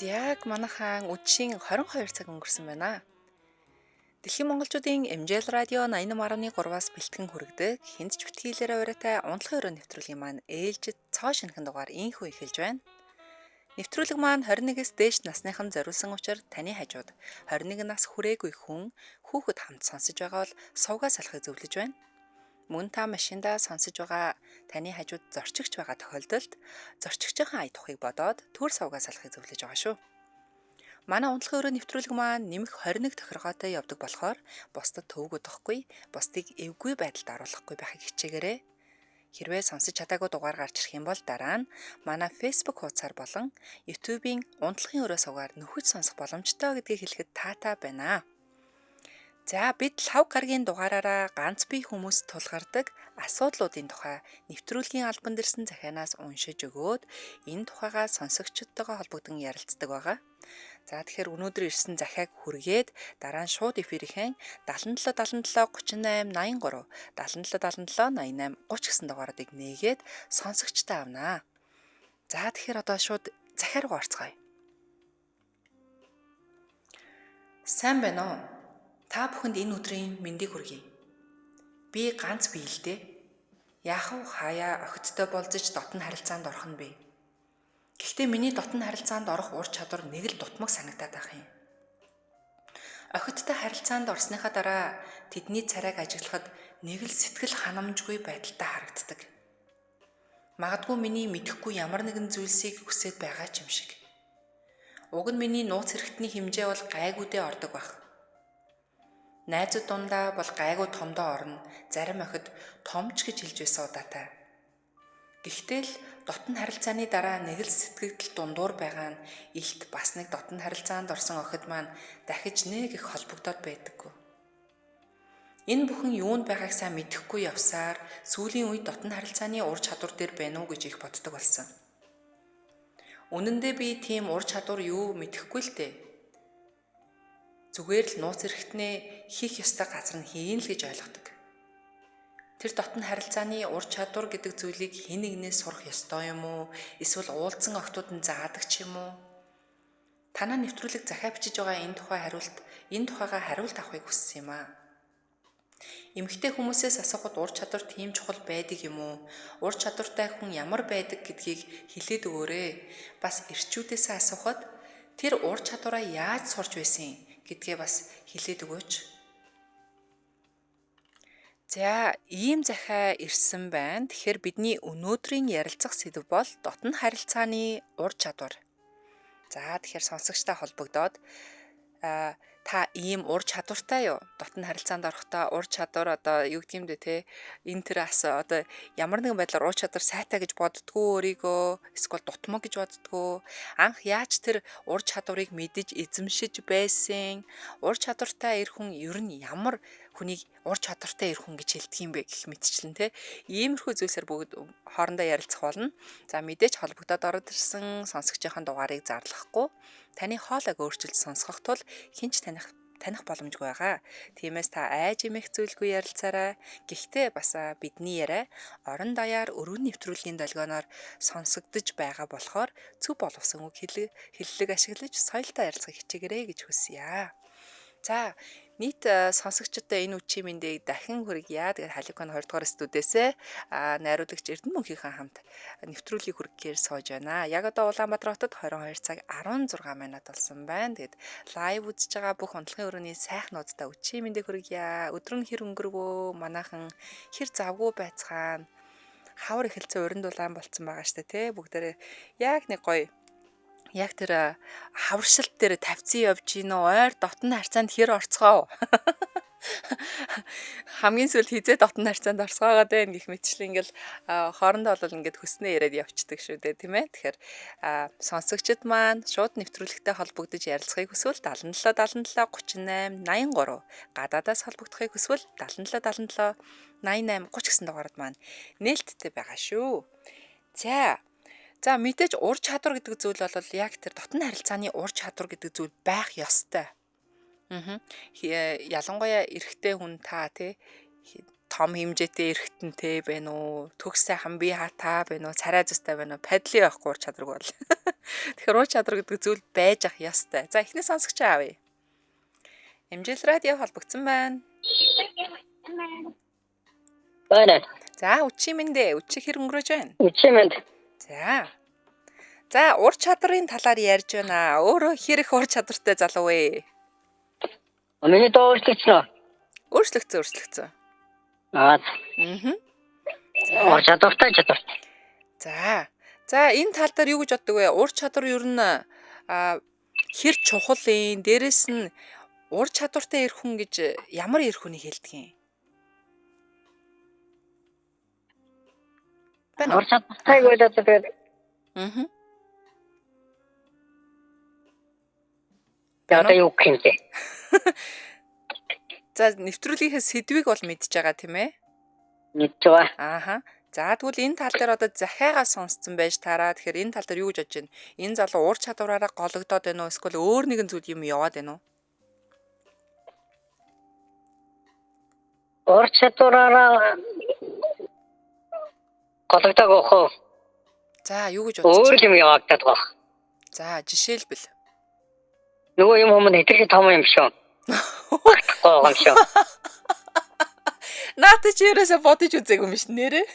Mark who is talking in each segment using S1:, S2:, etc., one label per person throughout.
S1: Яг манайхаа үдшийн 22 цаг өнгөрсөн байна. Дэлхийн монголчуудын MJL радио 88.3-аас бэлтгэн хүргэдэг хэнд ч битгийлээрээ ураатай унтлахын өрөө нэвтрүүлгийн маань ээлжид цоо шинхэн дугаар инхүү эхэлж байна. Нэвтрүүлэг маань 21-с дээш насныхан зориулсан учраас таны хажууд 21 нас хүрээгүй хүн хүүхэд хамт сонсож байгаа бол сувгаа салахыг зөвлөж байна. Мөн та машиндаа сонсож байгаа таны хажууд зорчигч байгаа тохиолдолд зорчигчийн ая тухыг бодоод төр сувгаа салахыг зөвлөж байгаа шүү. Манай унтлахын өрөө нэвтрүүлэг маань нэмэх 21 тохиргоотой явдаг болохоор бусдад төвгөд өгөхгүй, бусдыг эвгүй байдалд оруулахгүй байхыг хичээгээрэй. Хэрвээ сонсож чадаагүй дугаар гарч ирэх юм бол дараа нь манай Facebook хуудасаар болон YouTube-ийн унтлахын өрөө сувгаар нөхөж сонсох боломжтой гэдгийг хэлэхэд таатай байна. За бид лав гарагийн дугаараараа ганц бие хүмүүст тулгардаг асуудлуудын тухай нэвтрүүлгийн албан дэрсэн захианаас уншиж өгөөд энэ тухайгаа сонсогчдтойгоо холбогдсон ярилцдаг байгаа. За тэгэхээр өнөөдөр ирсэн захиаг хүргээд дараа нь шууд эфирийн 77 77 38 83 77 77 88 30 гэсэн дугааруудыг нээгээд сонсогчтой авнаа. За тэгэхээр одоо шууд захиа руу орцгоё. Сайн байна уу? Та бүхэнд энэ өдрийн мэндийг хүргэе. Би ганц бие л дээ. Яахав хаяа охидтой болзож дотн харилцаанд орох нь бэ? Гэхдээ миний дотн харилцаанд орох ур чадвар нэг л дутмаг санагдаад байх юм. Охидтой харилцаанд орсныхаа дараа тэдний царайг ажиглахад нэг л сэтгэл ханамжгүй байдалтай харагддаг. Магадгүй миний мэдэхгүй ямар нэгэн зүйлсийг хүсэж байгаа ч юм шиг. Уг нь миний нууц хэрэгтний хэмжээ бол гайгүйдээ ордог байх. Найзууд дундаа бол гайгүй томдоо орно, зарим охид томч гэж хэлж байсан удаатай. Гэхдээ л дотн харилцааны дараа нэг л сэтгэгдэл дундуур байгаа нь илт бас нэг дотн харилцаанд орсон охид маань дахиж нэг их холбогдоод байдаггүй. Энэ бүхэн юунд байгааг сайн мэдэхгүй явсаар сүүлийн үед дотн харилцааны ур чадвар дээр байна уу гэж их боддог болсон. Үнэн дээр би тийм ур чадвар юу мэдэхгүй л дээ. Зүгээр л нууц хэрэгтнээ хийх ёстой газар нь хийн л гэж ойлгодог. Тэр дотн харилцааны ур чадвар гэдэг зүйлийг хэн нэгнээс сурах ёстой юм уу? Эсвэл уулзсан охтууд нь заадаг ч юм уу? Танаа нэвтрүүлэг захиа бичиж байгаа энэ тухайга хариулт авахыг хүссэн юм аа. Эмэгтэй хүмүүсээс асуухад ур чадвар тийм чухал байдаг юм уу? Ур чадвартай хүн ямар байдаг гэдгийг хэлээд өгөөрэй. Бас эрчүүдээс асуухад тэр ур чадвараа яаж сурч байсан гэдгээ бас хэлээд өгөөч. За, ийм захиа ирсэн байна. Тэгэхээр бидний өнөөдрийн ярилцах сэдэв бол дотн харилцааны ур чадвар. За, тэгэхээр сонсогчтой холбогдоод та ийм ур чадвартай юу? Дотн харилцаанд орохдоо ур чадвар одоо юу гэдэг юм бэ те? Энэ тэр одоо ямар нэгэн байдлаар ур чадвар сайтай гэж боддгоо өөрийгөө эсвэл дутмаг гэж боддгоо анх яаж тэр ур чадварыг мэдэж эзэмшиж байсан? Ур чадвартай эр хүн ер нь ямар хүнийг ур чадвартай эр хүн гэж хэлдэг юм бэ гэх мэтчлэн те? Иймэрхүү зүйлсээр бүгд хоорондоо ярилцах болно. За мэдээж холбогдоод ороод ирсэн сонсогчийн дугаарыг зарлахгүй таны хоолойг өөрчилж сонсгох тул хинч таних боломжгүй байгаа. Тиймээс та айж эмэх зүйлгүй ярилцаарай. Гэхдээ бас бидний яриа орон даяар өргөн нэвтрүүлгийн долгионоор сонсогдож байгаа болохоор зөв боловсон үг хэллэг ашиглаж соёлтой ярилцахыг хичээгээрэй гэж хүсье. За нийт сонсогчдод энэ үчи мэндийг дахин хүргье. Тэгээд Халикон 2 дугаар студиэсээ найруулагч Эрдэнэ мөнхийнхээ хамт нэвтрүүлгийг хүргэхээр сууж байна. Яг одоо Улаанбаатар хотод 22 цаг 16 минут болсон байна. Тэгээд лайв үзэж байгаа бүх унтлахын өрөөний сайхнуудтай үчи мэндийг хүргье. Өдөр нь хэр өнгөрвөө, манайхан хэр завгүй байцгаана. Хавар эхэлцээ уран дулаан болцсон байгаа штэ тий. Бүгдээрээ яг нэг гоё яг тэр хаваршилт дээр тавьцсан явж гинөө ойр дотн харьцаанд хэр орцгоо. Хамгийн сүүлд хизээ дотн харьцаанд орцгоогаад байна гэх мэтчлэн ингээл хоорондоо бол ингээд хүснээ яриад явцдаг шүү дээ тийм ээ. Тэгэхээр сонсогчд маань шууд нэвтрүүлэгтэй холбогдож ярилцахыг хүсвэл 77 77 38 83 гадаадаас холбогдохыг хүсвэл 77 77 88 30 гэсэн дугаард маань нээлттэй байгаа шүү. За мэдээж ур чадвар гэдэг зүйл бол яг тэр дотн харилцааны ур чадвар гэдэг зүйл байх ёстой. Ялангуяа эрэгтэй хүн та тий том хэмжээтэй эргэтэнтэй байна уу? Төгсөө хамби хатаа байна уу? Царай зустай байна уу? Падли байхгүй ур чадвар бол. Тэгэхээр ур чадвар гэдэг зүйл байж ах ёстой. За эхний сонсогч аавь. Эмжил радио холбогдсон байна.
S2: Байна.
S1: За үчи мэндэ. Үчи хэр өнгөрөөж байна?
S2: Үчимэнд.
S1: За. За ур чадрын талаар ярьж байна. Өөрөө хэрэг ур чадвартай залуу вэ?
S2: Миний доошлогч.
S1: Өөрчлөгцсөн.
S2: Аа. Чадвартай.
S1: За. За энэ тал дээр юу гэж боддог вэ? Ур чадвар ер нь хэр чухал юм? Дээрэс нь ур чадвартай ирэх хүн гэж ямар ирэх хүнийг хэлдэг юм?
S2: Ур чадвартай гэдэг тэгээд яагаад юу гэх юм бэ?
S1: За нэвтрүүлгийнхээ сэдвийг бол мэдж байгаа тийм ээ?
S2: Мэдж байгаа.
S1: Ааха. За тэгвэл энэ тал дээр одоо захиагаа сонсцсон байж таараа. Тэгэхээр энэ тал дээр юу гэж бодож байна? Энэ залуу ур чадвараараа гологдоод байна уу? Эсвэл өөр нэгэн зүйл юм яваад байна уу?
S2: Ур чадвараараа гологдог охоо.
S1: За юу гэж бодож
S2: байна? Өөр юм явагдаад байна.
S1: За жишээлбэл
S2: нөгөө юм хүмүүс хэдэрхий том юм шүү. Гоо шүү.
S1: Наатай ч ерөөсө бодож үзээгүй юм биш нэрээ.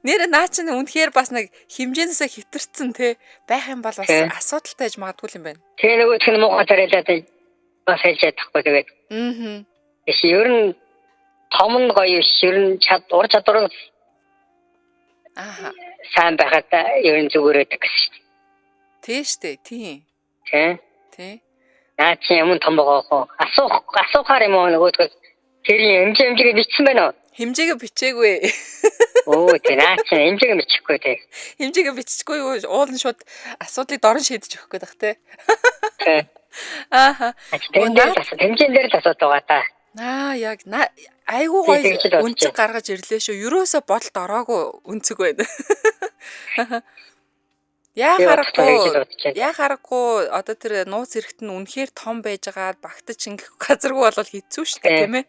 S1: Нэрээ наа чинь үнэхээр бас нэг хэмжээнээсээ хитэрсэн те байх юм бол бас асуудалтай гэж магадгүй юм байна.
S2: Тэгээ нөгөөх нь муугай тариалаад бас хэлж чадахгүй тэгээд. Эс ер нь том нь гоё биш ер нь ур чадвар сайн байхад ер нь зүгээр байдаг гэсэн шүү дээ.
S1: Тий штэ тийм. Тий.
S2: Наа чи юм том байгаа. Асуухаар юм уу нөгөөдгөө тэр хэмжээгээ бичсэн байна уу?
S1: Хэмжээгээ бичээгүй.
S2: Оо тий наа чи хэмжээгээ бичихгүй тий.
S1: Хэмжээгээ биччихгүй юу? Уул нь шууд асуудлыг дорн шийдэж өгөх гээд бах тий.
S2: Тий.
S1: Ааха.
S2: Хэмжээн дээр л асуудал байгаа та.
S1: Яг айгуу гоё үнцэг гаргаж ирлээ шүү. Ерөөсө бодолд ороогүй үнцэг байна. Яа харахгүй одоо тэр нууц эрэхт нь үнэхээр том байж байгаа багтаж ингэх газаргүй бол хэцүү шүү дээ тийм ээ.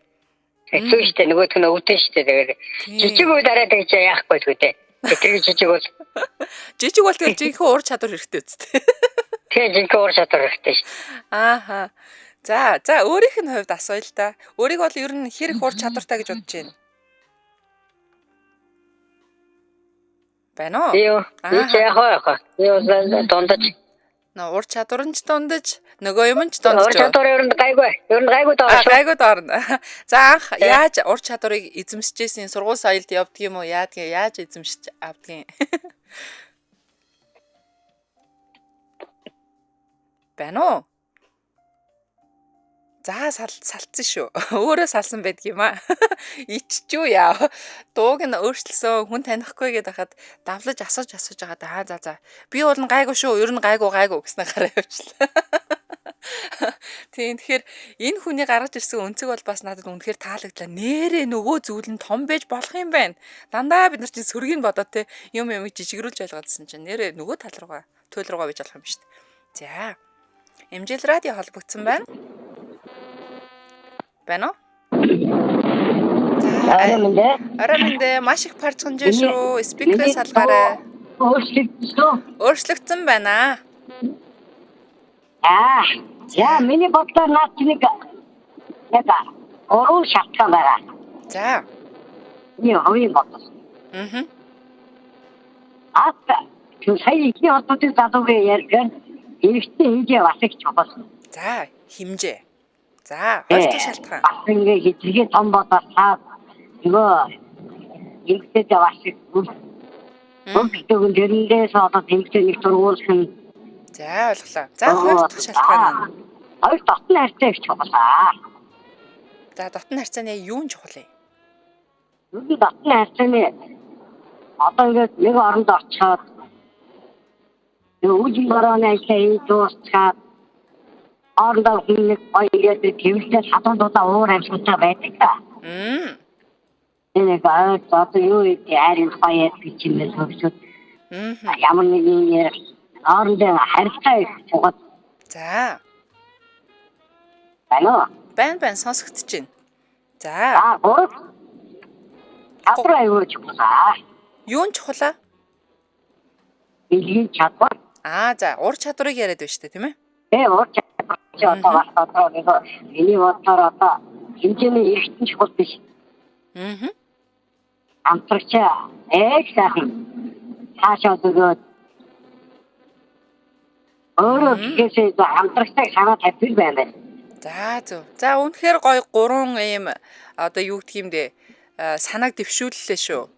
S2: Хэцүү шүү дээ нөгөөдг нь өвдөн шүү дээ тэгээд жижиг үе дараад гэж яахгүй л үү дээ. Тэр жижиг бол
S1: тэгэл жинхэнэ ур чадвар хэрэгтэй үстэй.
S2: Тэгээ жинхэнэ ур чадвар хэрэгтэй шүү.
S1: Ааха. За өөрийнх нь хувьд асууя л да. Өөрийг бол ер нь хэрэг ур чадвартай гэж бодож байна. Байна уу?
S2: Юу яах вэ? Юу дундаж.
S1: Ур чадвар нь ч дундаж, нөгөө юм ч дундаж.
S2: Ур чадвар ер нь гайгүй доо.
S1: Гайгүй доорно. За анх яаж ур чадварыг эзэмшижсэн сургууль соёлд явдаг юм уу? Яаж эзэмшиж авдаг юм? Байна уу? За салцсан шүү. Өөрөө салсан байдаг юм аа. Иччүү яа. Дууг нь өөрчлөсөн хүн танихгүй гэдээ хахад давлаж асууж байгаа. За. Би бол гайгүй шүү. Ер нь гайгүй гэснээр гараа явууллаа. Тийм тэгэхээр энэ хүний гаргаж ирсэн өнцөг бол бас надад үнэхээр таалагдлаа. Нэрээ нөгөө зүйл нь том байж болох юм байна. Дандаа бид нар чинь сөргийг бодоод те юм жижигрүүлж ойлгоодсэн чинь нэрээ нөгөө тал руугаа туйл руугаа бийж болох юм шүү дээ. За. Эмжил радио холбогдсон байна. Байна уу? Арай маш их парчганж шүү. Спикерээ салгаарай. Өөрчлөгдсөн байна.
S2: За миний бодлоор наад нэг орон шалтгаан байгаа.
S1: За.
S2: Юу хувийн бодлоо. Сая ихний холбоотой залуугийн ярьсан эвчтэй хэмжээ бас их чухал.
S1: За хэмжээ. За хоёр дахь шалтгаан.
S2: Бас ингээ хэтэрхий том бодоод таа нөгөө эвчтэй бас их бүгд тэрэндээс одоо тэмцээ нэг тургуулах нь.
S1: За ойлголоо. За хоёр дахь шалтгаан нь.
S2: Хоёр дотны харьцаа их чухал.
S1: За дотны харьцааны юу нь чухал юм?
S2: Юу дотны харьцааны одоо ингээд нэг оронд очиод үжиг барааны ажлыг дуусгаад орондоо нэг хоёрыг төвлөрсөн хатуудаа уур амьсгалтай байдаг та. Энэ гал одоо юу яарин хоёр гэж юм хэлсэн. Ямар нэгэн орондоо харилцаа их чухал.
S1: За.
S2: Байна
S1: Байн сонсогдож байна. За.
S2: гурав чадвар аюул чухлаа.
S1: Юу нь чухлаа?
S2: Бэлгийн чадвар.
S1: За, ур чадварыг яриад байна шүү дээ, тийм ээ?
S2: Ур чадвар чи одоо бас одоо нэг миний бодлоор одоо хэмжээний эргэтэн чухал биш. Амтрагчаа сайхан хаашаа өгөөд өөрөө гэхээсээ амтрагчтай санаа тавьчих байна.
S1: За зөв. За үнэхээр гоё 3 ийм одоо юу гэх юм бэ? Санааг дэвшүүллээ шүү.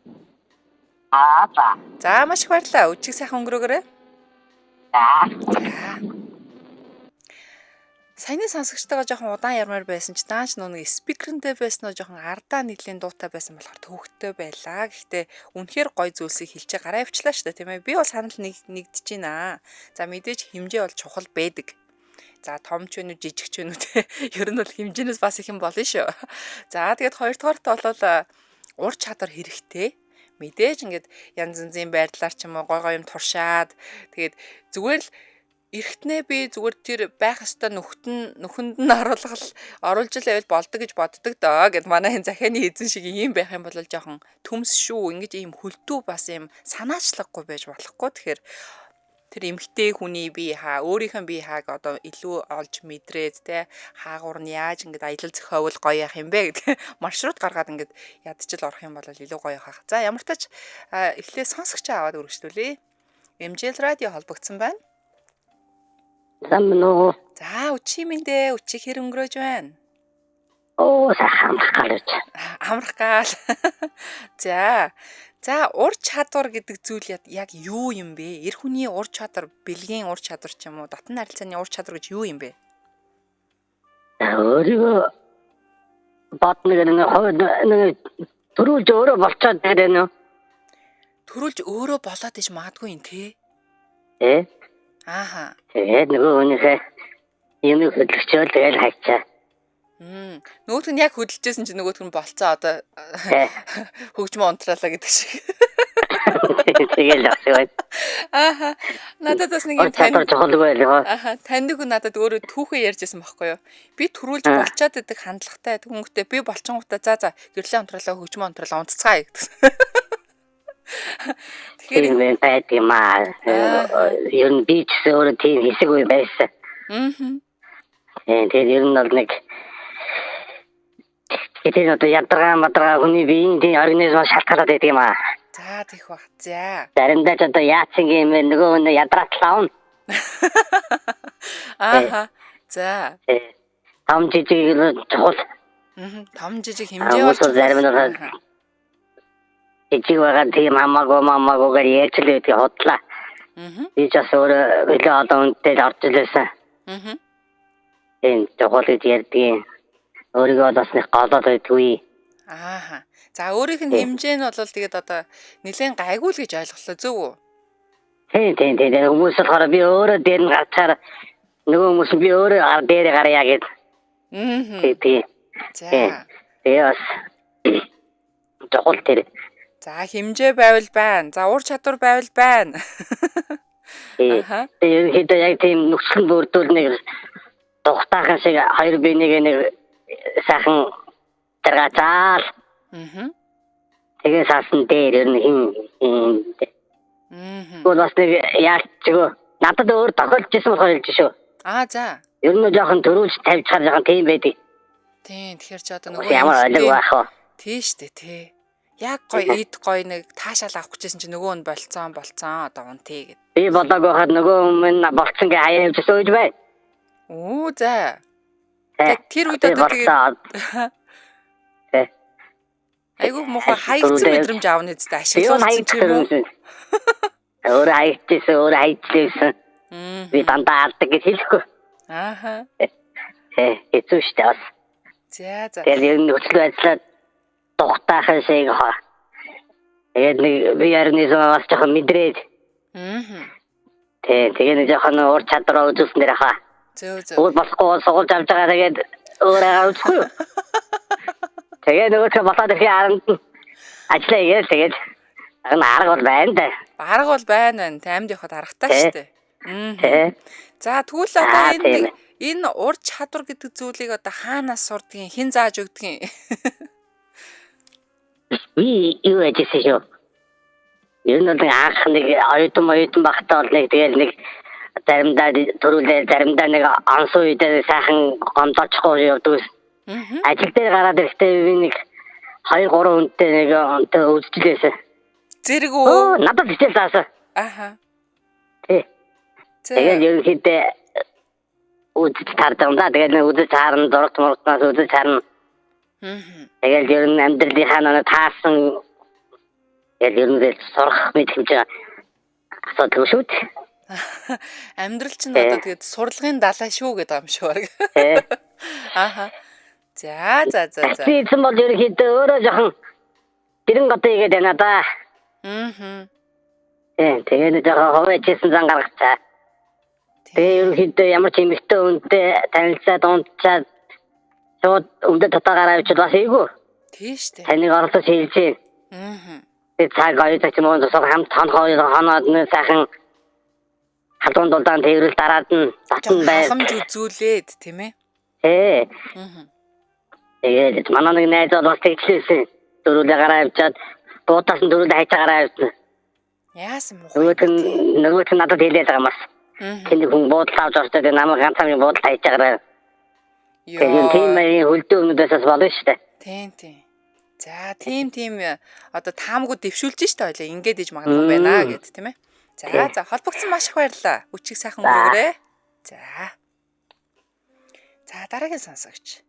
S2: За.
S1: За маш их баярлалаа. Өчиг сайхан өнгөрөөгөөрэй.
S2: За.
S1: Саяны сонсогчтойгоо жоохон удаан ярмаар байсан ч даанч нэг спикерэнтэй байсан нь жоохон ардаа нийлэн дуутай байсан болохоор төвөгтэй байлаа. Гэхдээ үнэхээр гоё зүйлсийг хэлчээ гараа авчлаа шүү дээ, тийм ээ. Би бол санал нэгдэж байна. За мэдээж хэмжээ бол чухал байдаг. За том ч вэ, жижиг ч вэ те. Ер нь бол хэмжээнээс бас их юм болно шүү. За тэгээд хоёрдугаарт бол ур чадвар хэрэгтэй. Мэдээж ингээд янз янзын байдлаар ч юм уу гой юм туршаад тэгээд зүгээр л эргэтнээ би зүгээр тэр байх ёстой нүхэнд нь оруулж л байвал болдог гэж боддог доо гэд манай энэ захианы эзэн шиг юм байх юм бол жоохон төмс шүү. Ингэж ийм хөлтүү бас ийм санаачлаггүй байж болохгүй. Тэгэхээр тэр эмгтэй хүний бие хаа өөрийнхөө бие хааг одоо илүү олж мэдрээд те хаагуур нь яаж ингэж аялал зохиовол гоё яах юм бэ гэдэг маршрут гаргаад ингэж ядчил орох юм бол илүү гоё хаах. За ямар ч тач эхлээ сонсогч аваад үргэлжлүүлээ. MJL радио холбогдсон байна.
S2: Самноо.
S1: За өчиг минь өчиг хэр өнгөрөөж байна?
S2: Сайхан
S1: амрах гал. За ур чадвар гэдэг зүйл яг юу юм бэ? Эр хүний ур чадвар, бэлгийн ур чадвар ч юм уу, дотн харилцааны ур чадвар гэж юу юм бэ?
S2: Өөрийгөө нэг төрүүлж өөрөө болцоод байна уу?
S1: Төрүүлж өөрөө болоод иж магадгүй юм те. Ааха.
S2: Тэгээд нөгөө хүнийхээ юм хөдөлгчөөл тэгэл хайчаа.
S1: Нөгөөх нь яг хөдөлжсэн чинь нөгөөх нь болцоо одоо хөгжмөө унтраалаа гэдэг шиг.
S2: Тэгэл асууя.
S1: Надад бас нэг юм таньдаг хүн надад өөрөө түүхээ ярьжсэн байхгүй юу? Би төрүүлж болчоод байдаг хандлагатай хүмүүстээ би болчингуудаа за гэрлээ унтраалаа хөгжмөө унтраалаа унтцгаая гэдэг.
S2: Тэгэхээр байдаг юм аа. Ер нь би ч өөрөө тийм хэсэг үе байсан. Тэгээд ер нь бол нэг тэгээд одоо ядаргаа хүний биеийн тийм организм шалтгаалаад байдаг юм аа.
S1: За тийх баг. За.
S2: Заримдаа ч одоо яац юм бэ нөгөө нь ядратлаа.
S1: За.
S2: Том жижиг чухал.
S1: Том жижиг хэмжээ бол
S2: зарим нь жижиг байгаа тийм хамаагүй ярьцлээ гэдэг хотлаа. Би ч бас өөрөө илүү одоо үнтэй орж илээсэн. Энэ чухал гэж ярьдгийн. Өөрийгөө бас нэг голоод байдгүй.
S1: За өөрийнх нь хэмжээ нь бол тэгээд одоо нэлээд гайгүй л гэж ойлголоо зөв үү?
S2: Тийм. Хүмүүс болохоор би өөрөө дээр нь гарчаар нөгөө хүмүүс би өөрөө дээр гарьяа гэд. Тийм. За. Яас. Чухал тэр.
S1: За хэмжээ байвал байна. За ур чадвар байвал байна.
S2: Тэгээд яг тийм нөхцөл бүрдүүл нэг тухтаахан шиг хоёр биенийг нэг сайхан заргацаал. Тэгээ саасан дээр ер нь бас нэг яачгүй надад өөр тохиолж ирсэн болохоор хэлж шүү.
S1: За.
S2: Ер нь жоохон төрүүлж тавьчихаар жоохон тийм байдаг.
S1: Тийм тэгэхээр ч одоо нөгөө
S2: ямар ойлг байх вэ?
S1: Тийм шүү дээ тий. Яг гоё нэг таашаал авах гэжсэн чинь нөгөө нь болцсон одоо унтээ гэд.
S2: Би болоог байхад нөгөө өмнө болцсон гээ хаяа явчихсан үуж бай.
S1: За. Тэр үед одоо тэгээд айгуу муухай хаягдсан мэдрэмж аавны зүгт ашиглуулсан ч юм уу.
S2: Өөр хайчихсан. Би дандаа алдаг гэж хэлэхгүй. Хэцүү штэ бас.
S1: За.
S2: Тэгээд ер нь нөхцөл байдлаа тухтаахан шиг хаа. Тэгээд нэг би организм бас жоохон мэдрээд. Тэгээд нэг жоохон ур чадвараа үзүүлсэн дэр хаа.
S1: Зөв.
S2: Өөр болохгүй сургууль авч байгаа тэгээд өөрөө үзэхгүй. Тэгээд нөгөө болоод ирэх харанд ажиллаа игээл тэгээд арга бол байна да.
S1: Арга бол байна. Таймд явахад аргатай шүү дээ. За тэгвэл одоо Энэ ур чадвар гэдэг зүйлийг одоо хаанаас сурдгийг, хэн зааж өгдгийг?
S2: Би юу яжсэн шүү. Ер нь анх нэг оюутан багтаа бол нэг тэгэл нэг заримдаа төрүүлээ, заримдаа нэг онцгой үедээ сайхан гомдолчихгүй явдаг. Ажил дээр гараад ирэхдээ би нэг 2-3 хүнтэй нэг онтой үзчихлээсэн.
S1: Зэрэг үү?
S2: Надад хичээл заасан.
S1: Аха.
S2: Тий. Тэгээд ерөнхийдөө үзэж таардаг юм да. Тэгээд үзэж харна, дуртмуртнаас үзэж харна. Тэгээд ер нь амьдралынхаа нэг таасан яг ер нь сурах мэдлэмж асуудал шүү дээ.
S1: Амьдрал чинь одоо тэгээд сурлагын далай шүү гэдэг юм шүү. Аха. За.
S2: Би юм бол ерөнхийдөө өөрөө жоохон гэрэн готоо игээд байна да. Тэгээд жоохон ховэжсэн зан гаргацаа. Тэгээд ерөнхийдөө ямар ч эмэгтэй хүнтэй танилцаад унтчаад шууд өмнөд татаагаар авчид бас ийгүү.
S1: Тийш үү.
S2: Таныг орлож хэлжээ. Тэгээд цаг оюутан ч юм уу хамт хоноод сайхан халуун дулдаан тэрвэл дараад нь татан бай.
S1: Халамж үзүүлээд тийм ээ.
S2: Тэгээд манай нэг найз бол бас тэгчихсэн. Дөрүлээ гараа авчаад буутаас нь дөрүлээ хайчаа гараа авсан.
S1: Яасан муу.
S2: Нөгөө надад хэлээд байгаа юм бас. Тэний хүн буудал авч орчод намайг ганцхан буудал хайчаа гараа. Тэгээд тийм хөлдөө өмнөдөөс болно шүү дээ.
S1: Тийм. За тийм одоо таамгууд дэвшүүлж штэ ойлаа. Ингээд иж магадгүй байна гэд тийм ээ. За холбогдсон маш их баярлалаа. Үчиг сайхан өнгөрөөрэй. За дараагийн сонсогч.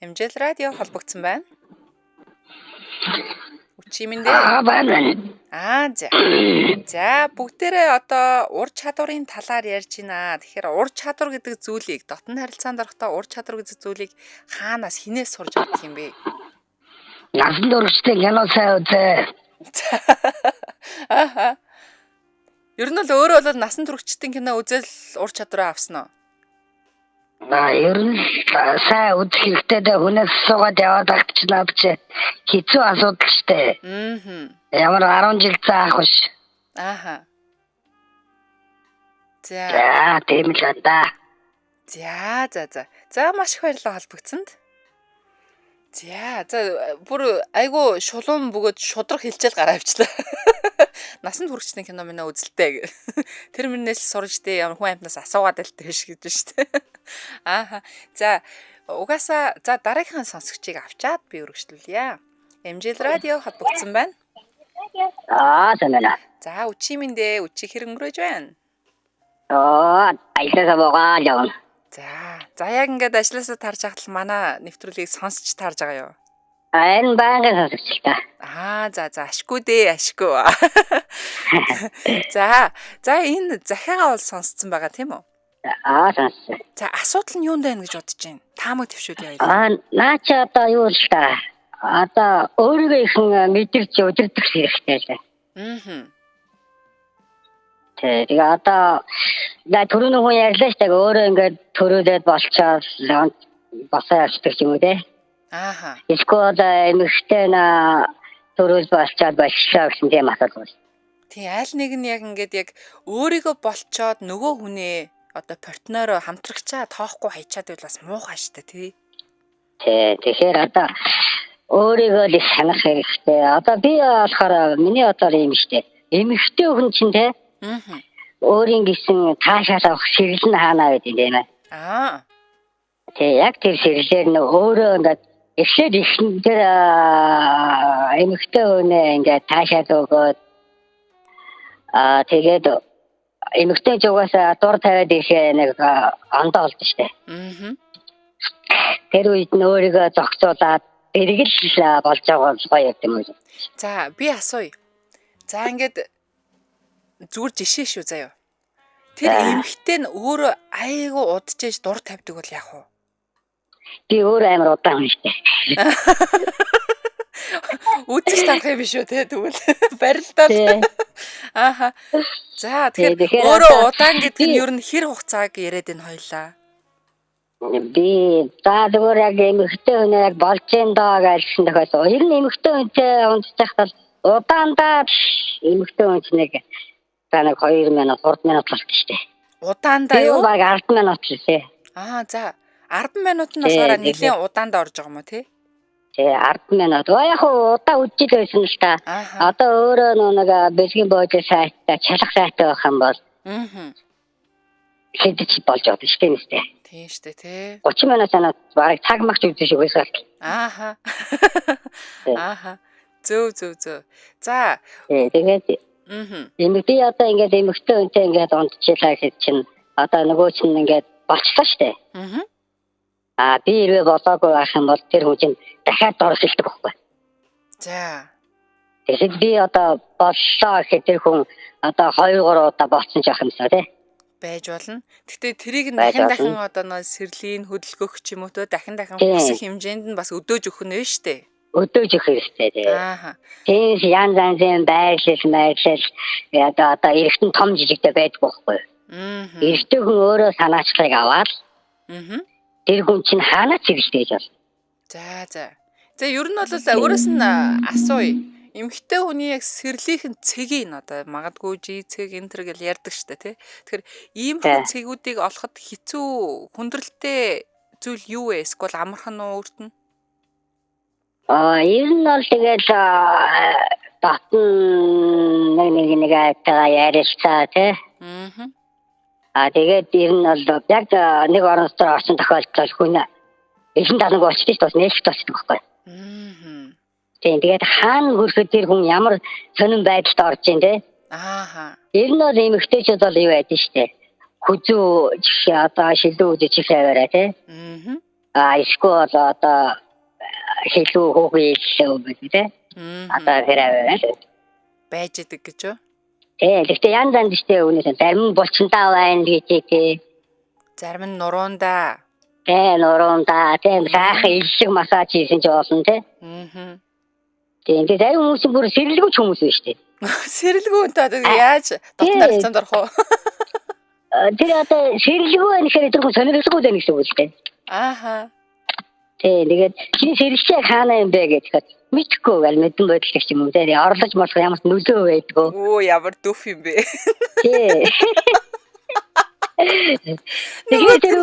S1: Эмжэл радио холбогдсон байна. Үчимэндээ.
S2: Байна.
S1: За бүгдээрээ одоо ур чадварын талаар ярьж байна. Тэгэхээр ур чадвар гэдэг зүйлийг дотн харилцаанд орохдоо ур чадвар гэдэг зүйлийг хаанаас хинээс сурж авдаг юм бэ?
S2: Насан туршидаа кино сайн үзээ.
S1: Аха. Ер нь бол өөрөө бол насан туршидтын кино үзэл ур чадвараа авсан уу?
S2: Ер нь сайн үзэх хэрэгтэй дээ. Хүнээс суугаад яваад ахт ч над чи хэцүү асуудал штэ. Ямар 10 жил заах биш.
S1: Аха.
S2: За тийм л да.
S1: За маш их баярлалаа холбогцсонд. За бүр айгу шулуун бөгөөд шудраг хилчээл гараа авчлаа. Насан туршидтын кино минь үзэлтэй. Тэр миннээс сурж дээ ямар хүн амтнаас асуугаад байлтай биш гэж штэ. Ааха. За угаасаа дараагийн сонсогчийг авчаад би үргэлжлүүлье. Эмжэл радио холбогдсон байна.
S2: Санаа.
S1: За үчимэндээ үчиг хэрэг өнгөрөөж байна.
S2: Ажлаасаа буугаад явна.
S1: За яг ингээд ажлаасаа тарж хахтал манай нэвтрүүлгийг сонсч тарж байгаа юу?
S2: Энэ банкын сонсогч та.
S1: За ашгүй дээ, ашгүй. За энэ захиагаа бол сонсцсон байгаа тийм үү?
S2: Сонссон.
S1: За асуудал нь юунд байна гэж бодож байна? Таамаг төвшүүл яваа.
S2: Наач одоо юу л та. Одоо өөрийгөө их мэдэрч удирдах хэрэгтэй л. Тэгээ одоо түрүүний хүн ярьлаа шүү дээ. Өөрөө ингээд төрүүлээд болчоод босоо явчихдаг юм үү те.
S1: Ааха.
S2: Эсвэл эмэгтэй төрүүл болчоод болчихлоо гэсэн тийм асуудал.
S1: Тий, аль нэг нь яг ингээд яг өөрийгөө болчоод нөгөө хүнээ одоо партнероо хамтрагчаа тоохгүй хайчаад байвал бас муухай штэ тий. Тэгэхээр одоо өөрийгөө л санах хэрэгтэй. Одоо би болохоор миний одоо юм штэ. Эмэгтэй хүн чинь те. Өөрийн гэсэн таашаал авах ширэл нь хаанаа байдیں۔ Яг тэр ширлэр нь өөрөө ингээд эхлээд ихнээр эмэгтэй хүнээ ингээд таашаал өгөөд тэгээд эмэгтэй жугаас дур тавиад ирэхээ нэг ондоо олдсон штэ. Тэр үед нь өөрийгөө зогсоолаад эргэл болж байгаа гоё юм уу. За би асууя. За ингээд зүгээр жишээ шүү заяа. Тэр эмэгтэй нь өөрөө айгүй удажж дур тавьдаг бол яах вэ?
S2: Би өөр амар удаан хүн штэ.
S1: Үтсэж тарах юм биш үү те тэгвэл барилдаад. Ааха. За тэгэхээр өөрөө удаан гэдэг нь ер нь хэр хугацааг яриад энэ хоёлаа.
S2: Би зүгээр яг эмэгтэй хүн яг болж энэ доо гэсэн тохиолдол. Ер нь эмэгтэй хүнтэй унтчих тал удаандаа эмэгтэй хүн нэг 2 минут 3 минут болчих штэ.
S1: Удаандаа юу?
S2: Баг 10 минут лээ.
S1: За 10 минут нь болохоор нэлийн удаанд орж байгаа юм уу тий?
S2: Тий 10 минут. Яг удаа үдчил байсан л та. Одоо өөрөө нэг бэлгийн боожоо сайттай чалах сайтай байх юм бол хэдэж болж байгаа шүү дээ.
S1: Тийм шүү дээ тий.
S2: 30 минутаар бараг цаг магч үзэж шиг байсан.
S1: Зөө. За.
S2: Тэгээд эмэгтэй одоо ингээд эмэгтэй үнтэй ингээд унтчихлаа гэхэд чинь одоо нөгөө чинь ингээд болчихлоо шүү дээ. Би ирвэ болоогүй байх юм бол тэр хүн чинь дахиад дорсолдог байхгүй.
S1: За.
S2: Тэгэхээр би одоо боллоо гэхэд тэр хүн одоо 2-3 удаа болцсон ч ах юмсаа тий.
S1: Байж болно. Гэхдээ тэрийг нь дахин одоо нөө сэрлийн хөдөлгөх ч юм уу те дахин хүсэх хэмжээнд нь бас өдөөж өгөх нь шүү дээ.
S2: Өдөөж өгөх хэрэгтэй тий. Тийм янз янзын байрлал одоо эргэтэн том жижигтэй байдаг байхгүй. Эргэтэн хүн өөрөө санаачлагыг аваад тэр хүн чинь хаанаач ирэлтэж бол.
S1: За ер нь бол өөрөөс нь асууя. Эмэгтэй хүний яг сэрлийнхэн цэгийг одоо магадгүй цэг энтер гэж ярьдаг штэ тий. Тэгэхээр ийм цэгүүдийг олоход хэцүү хүндрэлтэй зүйл юу вэ? Эсвэл амархан уу өөрт нь?
S2: Ер нь бол тэгэл дотн нэг айтаа ярилцаа тий. Тэгээд ер нь бол яг нэг орон дотор орсон тохиолдолд хүн элен таланг очиж бас нээлт болчихдог байхгүй. Тийм тэгээд хаана хүрэхэд тэр хүн ямар сонирн байдалд орж ийн те. Ер нь бол эмэгтэйчүүд бол юу байдаг штэ. Хүзүү жишээ одоо шилүү жишээ аваарай те. Эсвэл одоо шилүү хөөгөл үү те. Одоо тэр аваарай.
S1: Байж идэг гэж юу?
S2: Гэхдээ янз янз штэ үнэхээр зарим нь булчинтаа байна гэж тий.
S1: Зарим нь нуруунда.
S2: Нуруунда тийм сайхан илшиг массаж хийсэн ч болно те. Тэгээд зарим хүмүүс бүр сэрэлгүй ч хүмүүс байна шүү дээ.
S1: Сэрэлгүй өнтөө яаж дотноор хэцэнд орох уу?
S2: Тэр одоо сэрэлгүй байх хэрэг тэр хүн сонирхолгүй байх гэсэн үг л дээ. Тэгээд чинь сэрэлчээ хаана юм бэ гэхэд мэдхгүй гал мэдэн бодлох юм уу те. Орлож болох ямар нөлөө байдгүй.
S1: Ямар дүф юм бэ?
S2: Тэгээд тэр